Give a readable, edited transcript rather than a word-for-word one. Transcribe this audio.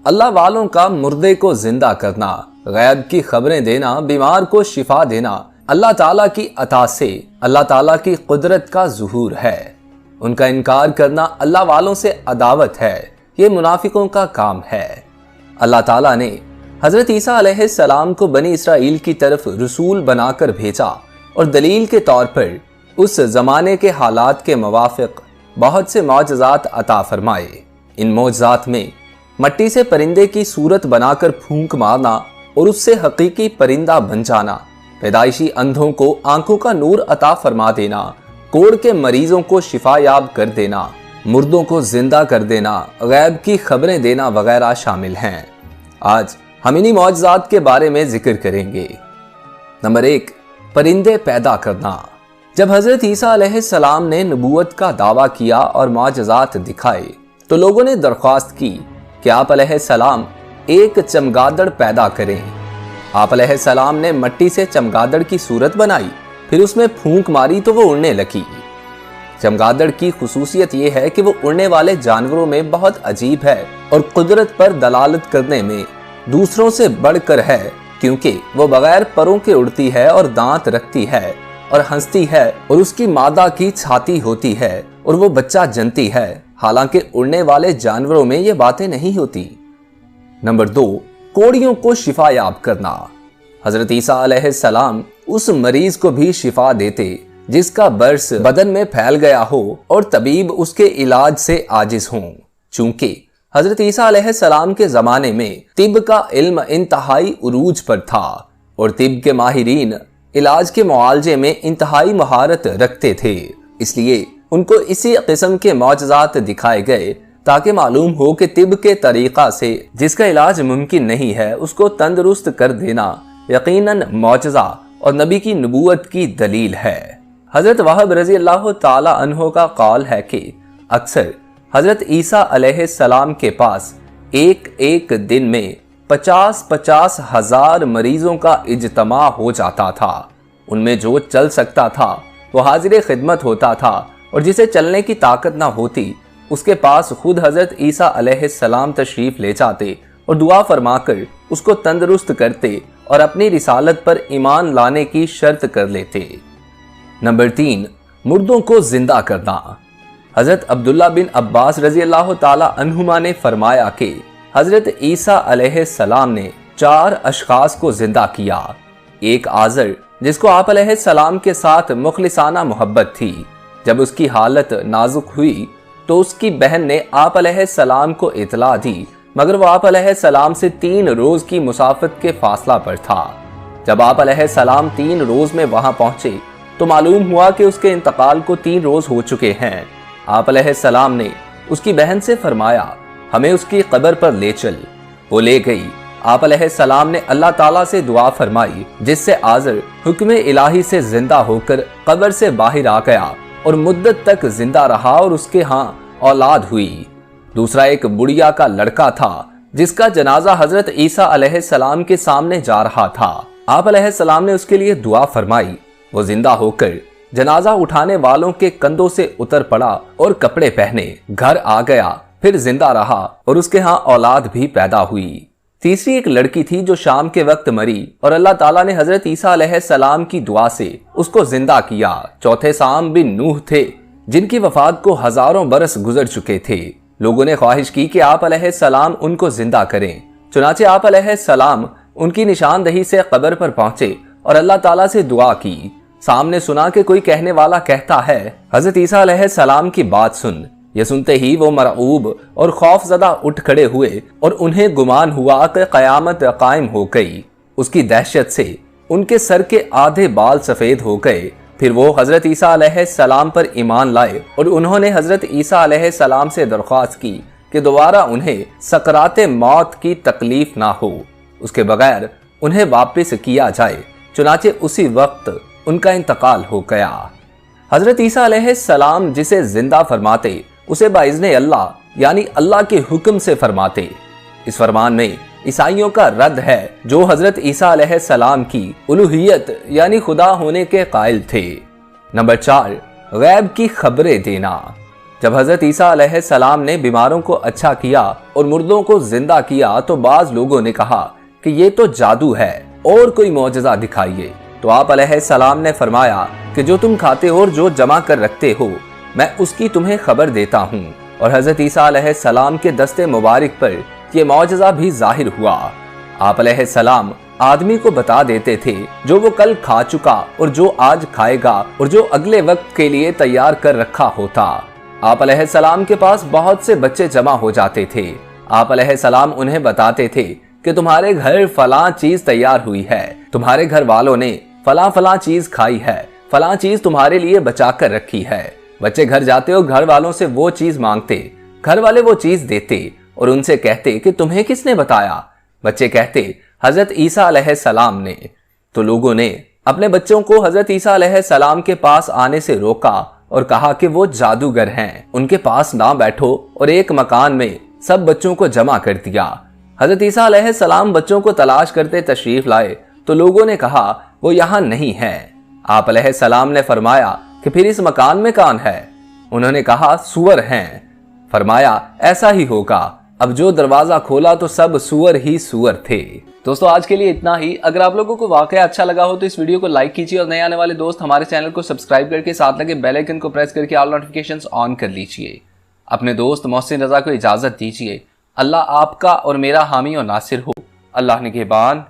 अल्लाह वालों का मुर्दे को जिंदा करना, गैब की खबरें देना, बीमार को शिफा देना अल्लाह ताला की अता से अल्लाह ताला की कुदरत का ज़ुहूर है। उनका इनकार करना अल्लाह वालों से अदावत है, ये मुनाफिकों का काम है। अल्लाह ताला ने हजरत ईसा अलैहिस्सलाम को बनी इसराइल की तरफ रसूल बनाकर भेजा और दलील के तौर पर उस जमाने के हालात के मुवाफिक बहुत से मौजज़ात अता फरमाए। इन मौजज़ात में मट्टी से परिंदे की सूरत बनाकर फूंक मारना और उससे हकीकी परिंदा बन जाना, पैदाइशी अंधों को आंखों का नूर अता फरमा देना, कोढ़ के मरीजों को शिफायाब कर देना, मुर्दों को जिंदा कर देना, गैब की खबरें देना वगैरह शामिल हैं। आज हम इन्हीं मौजज़ात के बारे में जिक्र करेंगे। नंबर 1, परिंदे पैदा करना। जब हजरत ईसा अलैहिस्सलाम ने नबूवत का दावा किया और मौजज़ात दिखाए तो लोगों ने दरख्वास्त की कि आप अलैहिस्सलाम एक चमगादड़ पैदा करें। आप अलैहिस्सलाम ने मट्टी से चमगादड़ की सूरत बनाई, फिर उसमें फूंक मारी तो वो उड़ने लगी। चमगादड़ की खुसूसियत ये है कि वो उड़ने वाले जानवरों में बहुत अजीब है और कुदरत पर दलालत करने में दूसरों से बढ़कर है, क्योंकि वो बगैर परों के उड़ती है और दांत रखती है और हंसती है और उसकी मादा की छाती होती है और वो बच्चा जनती है, हालांकि उड़ने वाले जानवरों में ये बातें नहीं होती। नंबर 2, कोढ़ियों को शिफायाब करना। हजरत ईसा अलैहिस्सलाम उस मरीज को भी शिफा देते जिसका बर्स बदन में फैल गया हो और तबीब उसके इलाज से आजिज हों। चूंकि हजरत ईसा अलैहिस्सलाम के जमाने में तिब का इल्म इंतहाई उरूज पर था और तिब के माहिरीन इलाज के मुआलजे में इंतहाई महारत रखते थे, इसलिए उनको इसी किस्म के मौजज़ात दिखाए गए ताकि मालूम हो कि तिब के तरीक़ा से जिसका इलाज मुमकिन नहीं है उसको तंदुरुस्त कर देना यकीनन मौजज़ा और नबी की नबूवत की दलील है। हजरत वहाब रज़ी अल्लाह ताला अन्हो का कौल है कि अक्सर हजरत ईसा अलैहिस्सलाम के पास एक एक दिन में 50-50 हजार मरीजों का इज्तमा हो जाता था। उनमें जो चल सकता था वो हाजिर खिदमत होता था और जिसे चलने की ताकत ना होती उसके पास खुद हजरत ईसा अलैहिस्सलाम तशरीफ ले जाते और दुआ फरमाकर उसको तंदुरुस्त करते और अपनी रिसालत पर ईमान लाने की शर्त कर लेते। नंबर 3, मुर्दों को जिंदा करना। हजरत अब्दुल्ला बिन अब्बास रजी अल्लाह ताला अन्हुमा ने फरमाया कि हजरत ईसा अलैहिस्सलाम ने 4 अशखास को जिंदा किया। एक आज़र जिसको आप अलैहिस्सलाम के साथ मुखलिसाना मोहब्बत थी, जब उसकी हालत नाजुक हुई तो उसकी बहन ने आप अलैहिस्सलाम को इतला दी, मगर वो आप अलैहिस्सलाम से 3 रोज की मुसाफत के फासला पर था। जब आप अलैहिस्सलाम 3 रोज में वहां पहुंचे तो मालूम हुआ कि उसके इंतकाल को 3 रोज हो चुके हैं। आप अलैहिस्सलाम ने उसकी बहन से फरमाया, हमें उसकी कब्र पर ले चल। वो ले गई। आप अलैहिस्सलाम ने अल्लाह ताला से दुआ फरमाई, जिससे आज़र हुक्म इलाही से जिंदा होकर कब्र से बाहर आ गया और मुद्दत तक जिंदा रहा और उसके यहाँ औलाद हुई। दूसरा एक बुढ़िया का लड़का था जिसका जनाजा हजरत ईसा अलैहिस्सलाम के सामने जा रहा था। आप अलैहिस्सलाम ने उसके लिए दुआ फरमाई। वो जिंदा होकर जनाजा उठाने वालों के कंधों से उतर पड़ा और कपड़े पहने घर आ गया, फिर जिंदा रहा और उसके यहाँ औलाद भी पैदा हुई। तीसरी एक लड़की थी जो शाम के वक्त मरी और अल्लाह ताला ने हजरत ईसा अलैहिस्सलाम की दुआ से उसको जिंदा किया। चौथे साम बिन नूह थे जिनकी वफात को हजारों बरस गुजर चुके थे। लोगों ने ख्वाहिश की कि आप अलैहिस्सलाम उनको जिंदा करें, चुनाचे आप अलैहिस्सलाम उनकी निशानदही से कब्र पर पहुंचे और अल्लाह ताला से दुआ की। सामने सुना कि कोई कहने वाला कहता है, हजरत ईसा अलैहिस्सलाम की बात सुन। यह सुनते ही वो मरऊब और खौफजदा उठ खड़े हुए और उन्हें गुमान हुआ कि कयामत कायम हो गई। उसकी दहशत से उनके सर के आधे बाल सफेद हो गए। फिर वो हजरत ईसा अलैहिस्सलाम पर ईमान लाए और उन्होंने हजरत ईसा अलैहिस्सलाम से दरख्वास्त की कि दोबारा उन्हें सकराते मौत की तकलीफ ना हो, उसके बगैर उन्हें वापस किया जाए। चुनाचे उसी वक्त उनका इंतकाल हो गया। हजरत ईसा अलैहिस्सलाम जिसे जिंदा फरमाते उसे बाइज़्ने अल्लाह यानी अल्लाह के हुक्म से फरमाते। इस फरमान में ईसाइयों का रद्द है जो हजरत ईसा अलैहिस्सलाम की उलूहियत यानी खुदा होने के कायल थे। नंबर 4, गैब की खबरें देना। जब हजरत ईसा अलैहिस्सलाम ने बीमारों को अच्छा किया और मुर्दों को जिंदा किया तो बाज लोगों ने कहा कि ये तो जादू है और कोई मौजज़ा दिखाइए। तो आप अलैहिस्सलाम ने फरमाया कि जो तुम खाते हो और जो जमा कर रखते हो मैं उसकी तुम्हें खबर देता हूँ। और हजरत ईसा अलैहिस्सलाम के दस्ते मुबारक पर यह मौजज़ा भी जाहिर हुआ। आप अलैहिस्सलाम आदमी को बता देते थे जो वो कल खा चुका और जो आज खाएगा और जो अगले वक्त के लिए तैयार कर रखा होता। आप अलैहिस्सलाम के पास बहुत से बच्चे जमा हो जाते थे। आप अलैहिस्सलाम उन्हें बताते थे कि तुम्हारे घर फलां चीज तैयार हुई है, तुम्हारे घर वालों ने फलां फलां चीज खाई है, फलां चीज तुम्हारे लिए बचा कर रखी है। बच्चे घर जाते और घर वालों से वो चीज मांगते, घर वाले वो चीज देते और उनसे कहते कि तुम्हें किसने बताया। बच्चे कहते हजरत ईसा अलैहिस्सलाम ने। तो लोगों ने अपने बच्चों को हजरत ईसा अलैहिस्सलाम के पास आने से रोका और कहा कि वो जादूगर हैं, उनके पास ना बैठो और एक मकान में सब बच्चों को जमा कर दिया। हजरत ईसा अलैहिस्सलाम बच्चों को तलाश करते तशरीफ लाए तो लोगों ने कहा वो यहाँ नहीं है। आप अलैहिस्सलाम ने फरमाया कि फिर इस मकान में कौन है? उन्होंने कहा सूअर हैं। फरमाया ऐसा ही होगा। अब जो दरवाजा खोला तो सब सूअर ही सूअर थे। दोस्तों आज के लिए इतना ही। अगर आप लोगों को वाकई अच्छा लगा हो तो इस वीडियो को लाइक कीजिए और नए आने वाले दोस्त हमारे चैनल को सब्सक्राइब करके साथ लगे बेल आइकन को प्रेस करके ऑल नोटिफिकेशंस ऑन कर लीजिए। अपने दोस्त मोहसिन रजा को इजाजत दीजिए। अल्लाह आपका और मेरा हामी और नासिर हो। अल्लाह निगहबान।